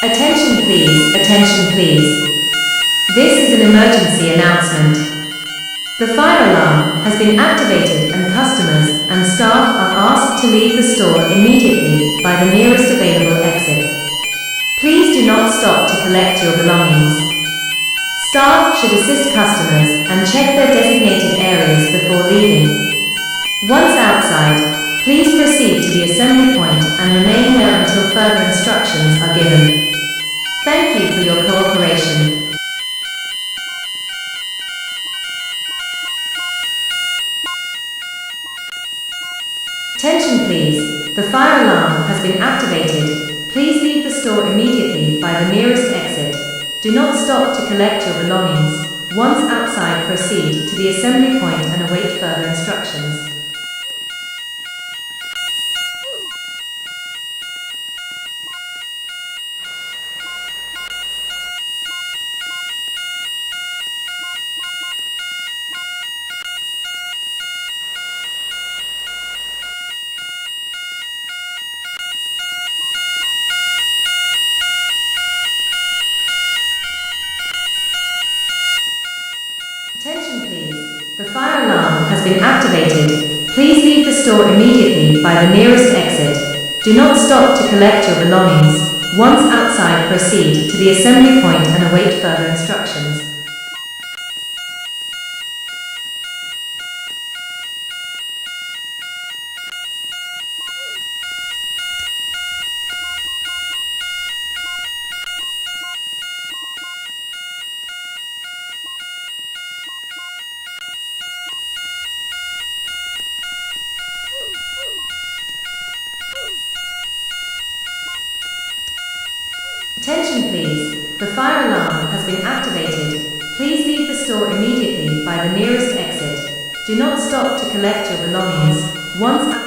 Attention please, attention please. This is an emergency announcement. The fire alarm has been activated and customers and staff are asked to leave the store immediately by the nearest available exit. Please do not stop to collect your belongings. Staff should assist customers and check their designated areas before leaving. Once outside, please proceed to the assembly point and remain there until further instructions are given. Thank you for your cooperation. Attention please, the fire alarm has been activated. Please leave the store immediately by the nearest exit. Do not stop to collect your belongings. Once outside, proceed to the assembly point and await further instructions. Attention please, the fire alarm has been activated. Please leave the store immediately by the nearest exit. Do not stop to collect your belongings. Once outside, proceed to the assembly point and await further instructions. Attention please, the fire alarm has been activated. Please leave the store immediately by the nearest exit. Do not stop to collect your belongings. Once